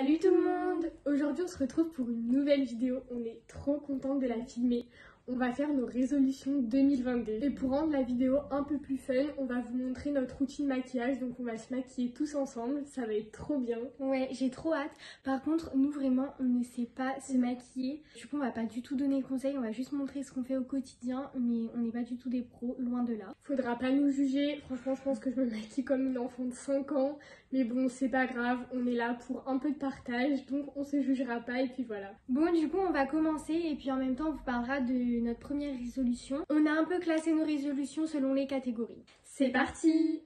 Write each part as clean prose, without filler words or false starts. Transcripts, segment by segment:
Salut tout le monde! Aujourd'hui on se retrouve pour une nouvelle vidéo, on est trop contente de la filmer. On va faire nos résolutions 2022. Et pour rendre la vidéo un peu plus fun, on va vous montrer notre routine maquillage. Donc on va se maquiller tous ensemble, ça va être trop bien. Ouais, j'ai trop hâte. Par contre, nous vraiment, on ne sait pas se maquiller. Du coup, on va pas du tout donner conseil, on va juste montrer ce qu'on fait au quotidien. Mais on n'est pas du tout des pros, loin de là. Faudra pas nous juger, franchement je pense que je me maquille comme une enfant de 5 ans. Mais bon, c'est pas grave, on est là pour un peu de partage, donc on se jugera pas et puis voilà. Bon, du coup, on va commencer et puis en même temps, on vous parlera de notre première résolution. On a un peu classé nos résolutions selon les catégories. C'est parti!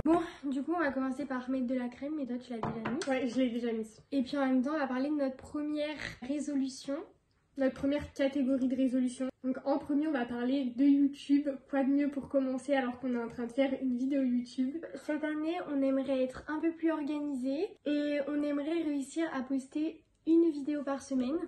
Bon, du coup, on va commencer par mettre de la crème, mais toi, tu l'as déjà mis. Ouais, je l'ai déjà mise. Et puis en même temps, on va parler de notre première résolution. Notre première catégorie de résolution. Donc en premier on va parler de YouTube. Quoi de mieux pour commencer alors qu'on est en train de faire une vidéo YouTube. Cette année on aimerait être un peu plus organisé et on aimerait réussir à poster une vidéo par semaine.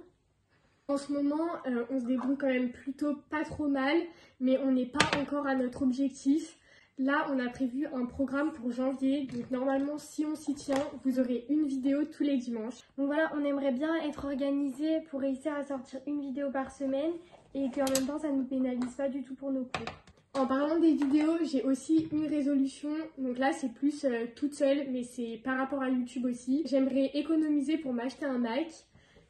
En ce moment on se débrouille quand même plutôt pas trop mal, mais on n'est pas encore à notre objectif. Là, on a prévu un programme pour janvier, donc normalement, si on s'y tient, vous aurez une vidéo tous les dimanches. Donc voilà, on aimerait bien être organisé pour réussir à sortir une vidéo par semaine et qu'en même temps, ça ne nous pénalise pas du tout pour nos cours. En parlant des vidéos, j'ai aussi une résolution, donc là c'est plus toute seule, mais c'est par rapport à YouTube aussi. J'aimerais économiser pour m'acheter un Mac.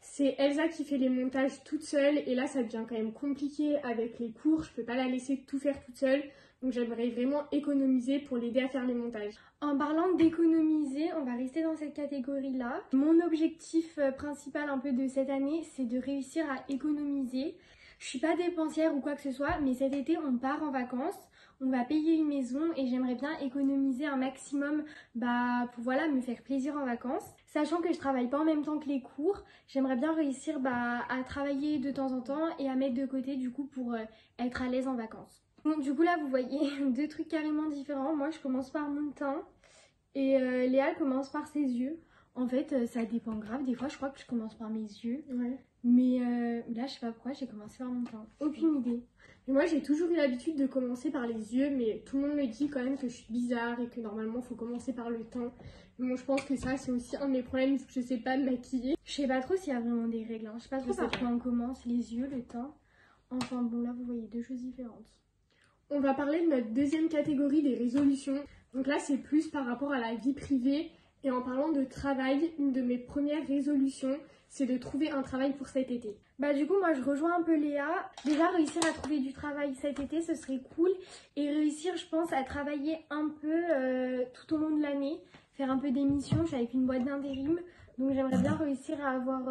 C'est Elsa qui fait les montages toute seule et là ça devient quand même compliqué avec les cours, je peux pas la laisser tout faire toute seule. Donc j'aimerais vraiment économiser pour l'aider à faire les montages. En parlant d'économiser, on va rester dans cette catégorie-là. Mon objectif principal un peu de cette année, c'est de réussir à économiser. Je suis pas dépensière ou quoi que ce soit, mais cet été on part en vacances. On va payer une maison et j'aimerais bien économiser un maximum pour voilà, me faire plaisir en vacances. Sachant que je travaille pas en même temps que les cours, j'aimerais bien réussir à travailler de temps en temps et à mettre de côté du coup pour être à l'aise en vacances. Bon, du coup là vous voyez deux trucs carrément différents. Moi je commence par mon teint et Léa commence par ses yeux. En fait ça dépend grave, des fois je crois que je commence par mes yeux. Ouais. Mais là je sais pas pourquoi j'ai commencé par mon teint. Aucune idée. Et moi j'ai toujours eu l'habitude de commencer par les yeux, mais tout le monde me dit quand même que je suis bizarre et que normalement il faut commencer par le teint. Mais bon, je pense que ça c'est aussi un de mes problèmes, parce que je sais pas me maquiller. Je sais pas trop s'il y a vraiment des règles, hein. Je sais pas trop par quoi on commence, les yeux, le teint. Enfin bon là vous voyez deux choses différentes. On va parler de notre deuxième catégorie des résolutions. Donc là c'est plus par rapport à la vie privée. Et en parlant de travail, une de mes premières résolutions, c'est de trouver un travail pour cet été. Du coup moi je rejoins un peu Léa. Déjà réussir à trouver du travail cet été ce serait cool. Et réussir je pense à travailler un peu tout au long de l'année. Faire un peu des missions, je suis avec une boîte d'intérim. Donc j'aimerais bien réussir à avoir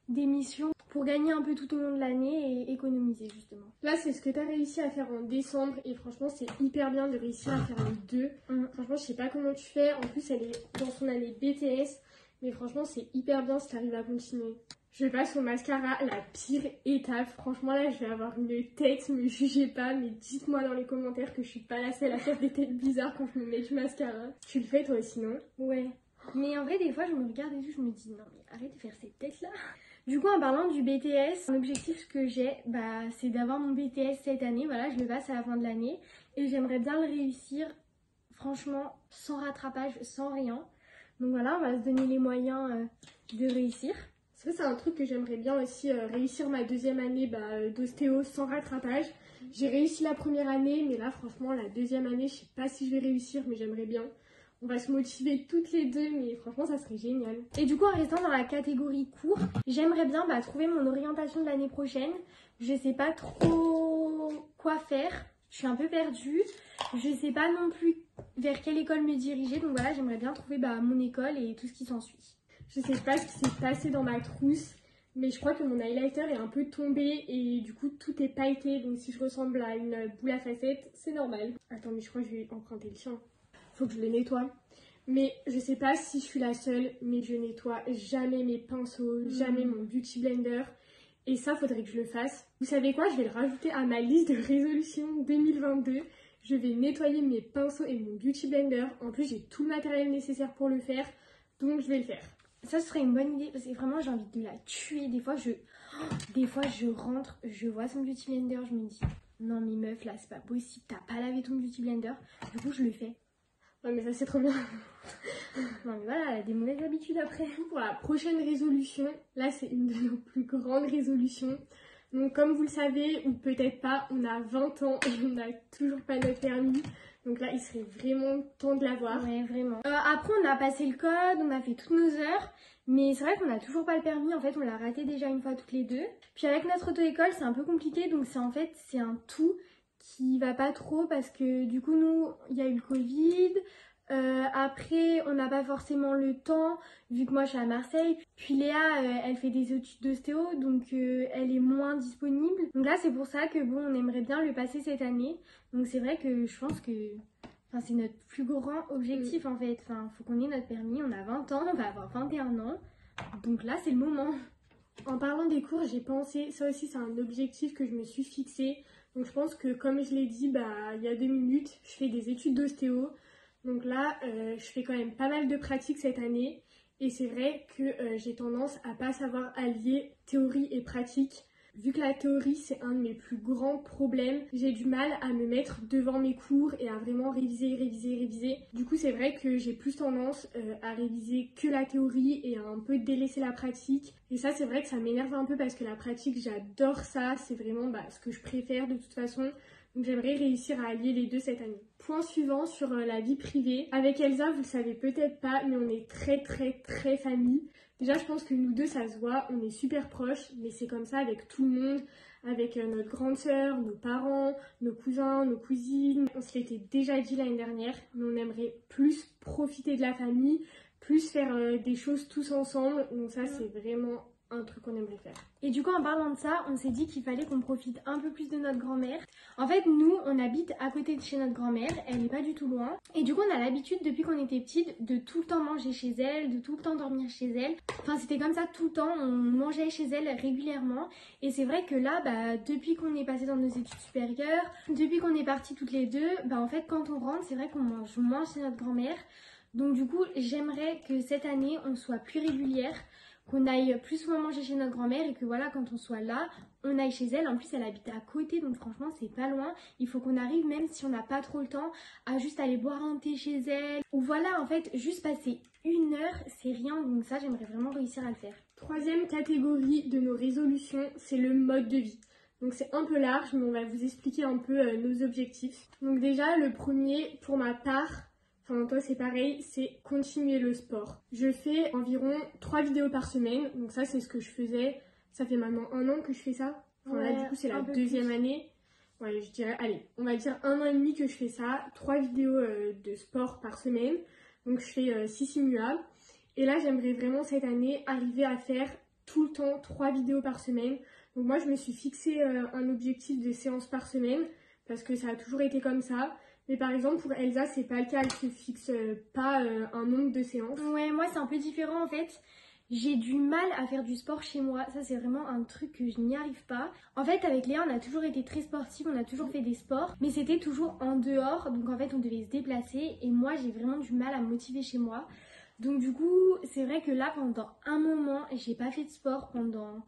des missions pour gagner un peu tout au long de l'année et économiser justement. Là c'est ce que tu as réussi à faire en décembre et franchement c'est hyper bien de réussir à faire les deux. Franchement je sais pas comment tu fais, en plus elle est dans son année BTS, mais franchement c'est hyper bien si tu arrives à continuer. Je passe au mascara, la pire étape. Franchement là je vais avoir une tête, me jugez pas, mais dites-moi dans les commentaires que je suis pas la seule à faire des têtes bizarres quand je me mets du mascara. Tu le fais toi aussi non? Ouais. Mais en vrai des fois je me regarde et tout, je me dis non mais arrête de faire cette tête là. Du coup en parlant du BTS, l'objectif que j'ai c'est d'avoir mon BTS cette année, voilà je le passe à la fin de l'année et j'aimerais bien le réussir franchement sans rattrapage, sans rien. Donc voilà on va se donner les moyens de réussir. Ça c'est un truc que j'aimerais bien aussi, réussir ma deuxième année d'ostéo sans rattrapage. J'ai réussi la première année mais là franchement la deuxième année je sais pas si je vais réussir mais j'aimerais bien. On va se motiver toutes les deux, mais franchement, ça serait génial. Et du coup, en restant dans la catégorie cours, j'aimerais bien trouver mon orientation de l'année prochaine. Je sais pas trop quoi faire. Je suis un peu perdue. Je sais pas non plus vers quelle école me diriger. Donc voilà, j'aimerais bien trouver mon école et tout ce qui s'ensuit. Je sais pas ce qui s'est passé dans ma trousse, mais je crois que mon highlighter est un peu tombé et du coup, tout est pailleté. Donc si je ressemble à une boule à facettes, c'est normal. Attends, mais je crois que je vais emprunter le tien. Faut que je le nettoie. Mais je sais pas si je suis la seule, mais je nettoie jamais mes pinceaux, jamais mon beauty blender. Et ça, faudrait que je le fasse. Vous savez quoi? Je vais le rajouter à ma liste de résolutions 2022. Je vais nettoyer mes pinceaux et mon beauty blender. En plus, j'ai tout le matériel nécessaire pour le faire. Donc, je vais le faire. Ça, ce serait une bonne idée parce que vraiment, j'ai envie de la tuer. Des fois, je rentre, je vois son beauty blender, je me dis non, mais meuf, là, c'est pas possible. T'as pas lavé ton beauty blender. Du coup, je le fais. Ouais, mais ça c'est trop bien. Non mais voilà, elle a des mauvaises habitudes après. Pour la prochaine résolution, là c'est une de nos plus grandes résolutions. Donc comme vous le savez, ou peut-être pas, on a 20 ans et on n'a toujours pas notre permis. Donc là, il serait vraiment temps de l'avoir. Ouais, vraiment. Après, on a passé le code, on a fait toutes nos heures. Mais c'est vrai qu'on n'a toujours pas le permis. En fait, on l'a raté déjà une fois toutes les deux. Puis avec notre auto-école, c'est un peu compliqué. Donc c'est un tout qui va pas trop parce que du coup, nous, il y a eu le Covid. Après, on n'a pas forcément le temps, vu que moi je suis à Marseille. Puis Léa, elle fait des études d'ostéo, donc elle est moins disponible. Donc là, c'est pour ça que bon, on aimerait bien le passer cette année. Donc c'est vrai que je pense que c'est notre plus grand objectif en fait. Enfin, faut qu'on ait notre permis. On a 20 ans, on va avoir 21 ans. Donc là, c'est le moment. En parlant des cours, j'ai pensé, ça aussi c'est un objectif que je me suis fixé. Donc je pense que comme je l'ai dit il y a 2 minutes, je fais des études d'ostéo. Donc là, je fais quand même pas mal de pratiques cette année et c'est vrai que j'ai tendance à pas savoir allier théorie et pratique. Vu que la théorie, c'est un de mes plus grands problèmes, j'ai du mal à me mettre devant mes cours et à vraiment réviser. Du coup, c'est vrai que j'ai plus tendance à réviser que la théorie et à un peu délaisser la pratique. Et ça, c'est vrai que ça m'énerve un peu parce que la pratique, j'adore ça. C'est vraiment ce que je préfère de toute façon. Donc j'aimerais réussir à allier les deux cette année. Point suivant sur la vie privée. Avec Elsa, vous le savez peut-être pas, mais on est très famille. Déjà, je pense que nous deux, ça se voit, on est super proches, mais c'est comme ça avec tout le monde, avec notre grande sœur, nos parents, nos cousins, nos cousines. On se l'était déjà dit l'année dernière, mais on aimerait plus profiter de la famille, plus faire des choses tous ensemble. Donc ça, c'est vraiment un truc qu'on aimerait faire. Et du coup, en parlant de ça, on s'est dit qu'il fallait qu'on profite un peu plus de notre grand-mère. En fait, nous, on habite à côté de chez notre grand-mère, elle n'est pas du tout loin. Et du coup, on a l'habitude, depuis qu'on était petite, de tout le temps manger chez elle, de tout le temps dormir chez elle. Enfin, c'était comme ça tout le temps, on mangeait chez elle régulièrement. Et c'est vrai que là, depuis qu'on est passé dans nos études supérieures, depuis qu'on est partis toutes les deux, en fait, quand on rentre, c'est vrai qu'on mange moins chez notre grand-mère. Donc du coup, j'aimerais que cette année, on soit plus régulière, qu'on aille plus souvent manger chez notre grand-mère et que voilà, quand on soit là, on aille chez elle. En plus, elle habite à côté, donc franchement, c'est pas loin. Il faut qu'on arrive, même si on n'a pas trop le temps, à juste aller boire un thé chez elle. Ou voilà, en fait, juste passer 1 heure, c'est rien. Donc ça, j'aimerais vraiment réussir à le faire. Troisième catégorie de nos résolutions, c'est le mode de vie. Donc c'est un peu large, mais on va vous expliquer un peu nos objectifs. Donc déjà, le premier, pour ma part, enfin toi c'est pareil, c'est continuer le sport. Je fais environ 3 vidéos par semaine, donc ça c'est ce que je faisais. Ça fait maintenant 1 an que je fais ça. Enfin là du coup c'est la deuxième année. Ouais, je dirais, allez, on va dire 1 an et demi que je fais ça. 3 vidéos de sport par semaine. Donc je fais 6 simula. Et là j'aimerais vraiment cette année arriver à faire tout le temps 3 vidéos par semaine. Donc moi je me suis fixé un objectif de séances par semaine parce que ça a toujours été comme ça. Mais par exemple pour Elsa c'est pas le cas, elle se fixe pas un nombre de séances. Ouais, moi c'est un peu différent en fait. J'ai du mal à faire du sport chez moi, ça c'est vraiment un truc que je n'y arrive pas. En fait avec Léa on a toujours été très sportifs, on a toujours fait des sports, mais c'était toujours en dehors, donc en fait on devait se déplacer et moi j'ai vraiment du mal à me motiver chez moi. Donc du coup c'est vrai que là pendant un moment j'ai pas fait de sport pendant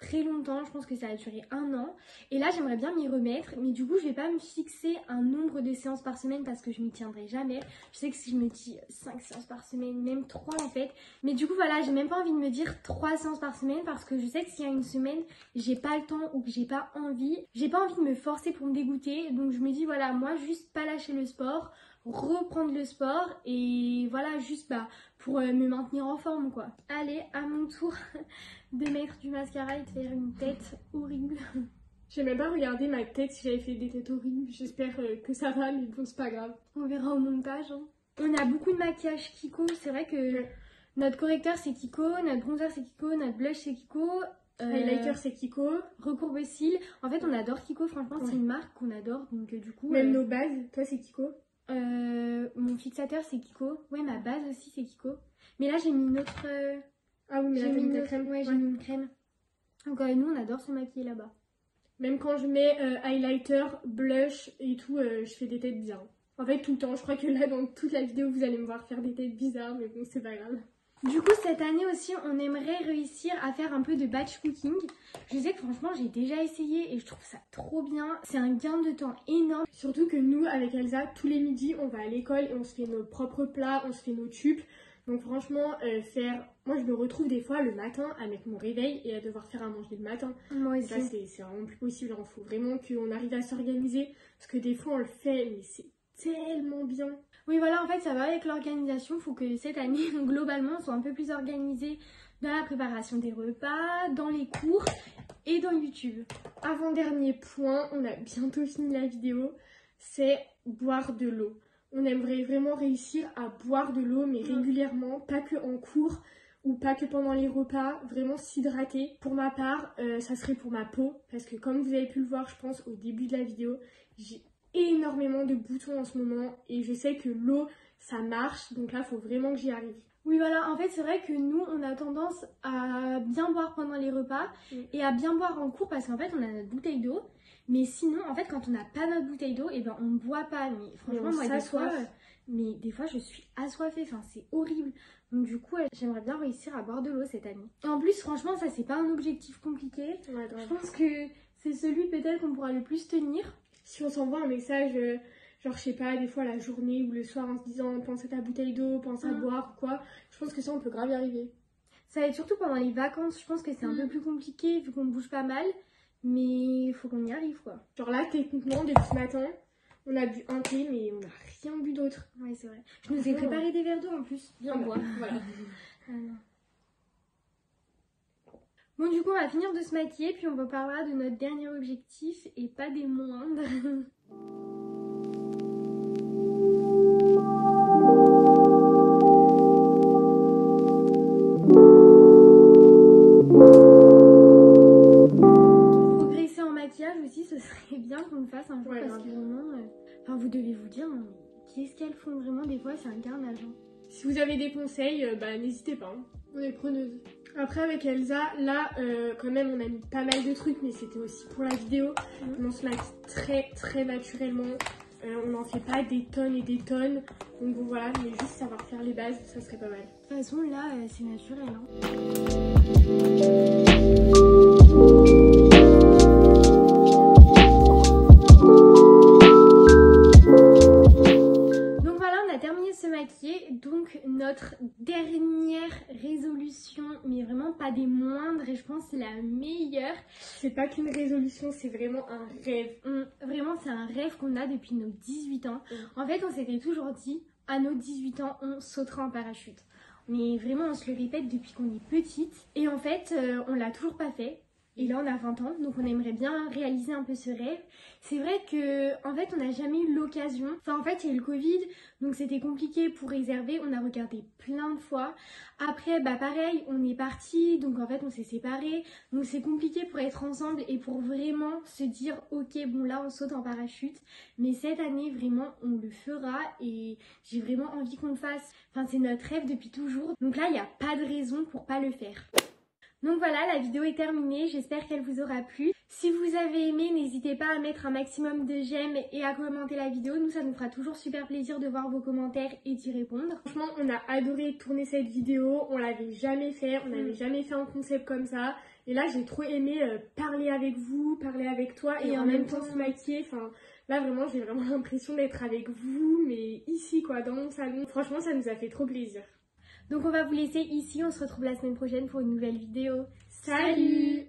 très longtemps, je pense que ça a duré 1 an et là j'aimerais bien m'y remettre, mais du coup je vais pas me fixer un nombre de séances par semaine parce que je m'y tiendrai jamais. Je sais que si je me dis 5 séances par semaine, même 3 en fait, mais du coup voilà, j'ai même pas envie de me dire 3 séances par semaine parce que je sais que s'il y a une semaine j'ai pas le temps ou que j'ai pas envie de me forcer pour me dégoûter, donc je me dis voilà, moi juste pas lâcher le sport, reprendre le sport et voilà, juste pour me maintenir en forme quoi. Allez, à mon tour de mettre du mascara et de faire une tête horrible. J'ai même pas regardé ma tête si j'avais fait des têtes horribles. J'espère que ça va, mais bon, c'est pas grave. On verra au montage. Hein. On a beaucoup de maquillage Kiko. C'est vrai que notre correcteur c'est Kiko, notre bronzer c'est Kiko, notre blush c'est Kiko. Highlighter c'est Kiko. Recourbe-cils. En fait, on adore Kiko. Franchement, c'est une marque qu'on adore. Donc, du coup. Même nos bases, toi c'est Kiko. Mon fixateur c'est Kiko. Ouais, ma base aussi c'est Kiko. Mais là, j'ai mis une autre. Ah oui, mais là, j'ai mis une crème. Ouais, j'ai mis une crème. Donc, nous, on adore se maquiller là-bas. Même quand je mets highlighter, blush et tout, je fais des têtes bizarres. En fait, tout le temps. Je crois que là, dans toute la vidéo, vous allez me voir faire des têtes bizarres, mais bon, c'est pas grave. Du coup, cette année aussi, on aimerait réussir à faire un peu de batch cooking. Je sais que franchement, j'ai déjà essayé et je trouve ça trop bien. C'est un gain de temps énorme. Surtout que nous, avec Elsa, tous les midis, on va à l'école et on se fait nos propres plats, on se fait nos tubes. Donc franchement, moi je me retrouve des fois le matin à mettre mon réveil et à devoir faire à manger le matin. Moi aussi. Là, c'est vraiment plus possible. Il faut vraiment qu'on arrive à s'organiser. Parce que des fois, on le fait, mais c'est tellement bien. Oui, voilà, en fait, ça va avec l'organisation. Il faut que cette année, globalement, on soit un peu plus organisé dans la préparation des repas, dans les cours et dans YouTube. Avant-dernier point, on a bientôt fini la vidéo, c'est boire de l'eau. On aimerait vraiment réussir à boire de l'eau, mais régulièrement, pas que en cours ou pas que pendant les repas, vraiment s'hydrater. Pour ma part, ça serait pour ma peau, parce que comme vous avez pu le voir, je pense, au début de la vidéo, j'ai énormément de boutons en ce moment et je sais que l'eau, ça marche, donc là, il faut vraiment que j'y arrive. Oui, voilà, en fait, c'est vrai que nous, on a tendance à bien boire pendant les repas et à bien boire en cours parce qu'en fait, on a notre bouteille d'eau. Mais sinon, en fait, quand on n'a pas notre bouteille d'eau, et ben on ne boit pas. Mais franchement, moi, des fois, je suis assoiffée. Enfin, c'est horrible. Donc, du coup, j'aimerais bien réussir à boire de l'eau cette année. Et en plus, franchement, ça, c'est pas un objectif compliqué. Ouais, je pense que c'est celui peut-être qu'on pourra le plus tenir. Si on s'envoie un message, genre, je sais pas, des fois la journée ou le soir en se disant pense à ta bouteille d'eau, pense à boire ou quoi, je pense que ça, on peut grave y arriver. Ça va être surtout pendant les vacances. Je pense que c'est un peu plus compliqué vu qu'on bouge pas mal. Mais il faut qu'on y arrive, quoi. Genre là, techniquement, depuis ce matin, on a bu un thé, mais on n'a rien bu d'autre. Ouais, c'est vrai. Je nous ai préparé des verres d'eau en plus. Bien boire. Voilà. Bon, du coup, on va finir de se maquiller, puis on vous parlera de notre dernier objectif, et pas des moindres. Progresser en maquillage aussi, ce serait bien qu'on le fasse un jour, parce que vraiment, enfin, vous devez vous dire, qu'est-ce qu'elles font vraiment des fois, c'est un carnage. Si vous avez des conseils, n'hésitez pas, hein. On est preneuses. Après avec Elsa, là quand même on a mis pas mal de trucs, mais c'était aussi pour la vidéo. On se maquille très très naturellement, on n'en fait pas des tonnes et des tonnes. Donc bon voilà, mais juste savoir faire les bases, ça serait pas mal. De toute façon là c'est naturel, hein. Donc notre dernière résolution, mais vraiment pas des moindres, et je pense que c'est la meilleure. C'est pas qu'une résolution, c'est vraiment un rêve. Vraiment c'est un rêve qu'on a depuis nos 18 ans. En fait on s'était toujours dit, à nos 18 ans on sautera en parachute. Mais vraiment on se le répète depuis qu'on est petite. Et en fait on l'a toujours pas fait. Et là, on a 20 ans, donc on aimerait bien réaliser un peu ce rêve. C'est vrai que, en fait, on n'a jamais eu l'occasion. Enfin, en fait, il y a eu le Covid, donc c'était compliqué pour réserver. On a regardé plein de fois. Après, pareil, on est partis, donc en fait, on s'est séparés. Donc c'est compliqué pour être ensemble et pour vraiment se dire, ok, bon là, on saute en parachute. Mais cette année, vraiment, on le fera et j'ai vraiment envie qu'on le fasse. Enfin, c'est notre rêve depuis toujours. Donc là, il n'y a pas de raison pour pas le faire. Donc voilà, la vidéo est terminée, j'espère qu'elle vous aura plu. Si vous avez aimé, n'hésitez pas à mettre un maximum de j'aime et à commenter la vidéo. Nous, ça nous fera toujours super plaisir de voir vos commentaires et d'y répondre. Franchement, on a adoré tourner cette vidéo, on l'avait jamais fait, on n'avait jamais fait un concept comme ça. Et là, j'ai trop aimé parler avec vous, parler avec toi et en même temps se maquiller. Enfin, là, vraiment, j'ai vraiment l'impression d'être avec vous, mais ici, quoi, dans mon salon. Franchement, ça nous a fait trop plaisir. Donc on va vous laisser ici, on se retrouve la semaine prochaine pour une nouvelle vidéo. Salut!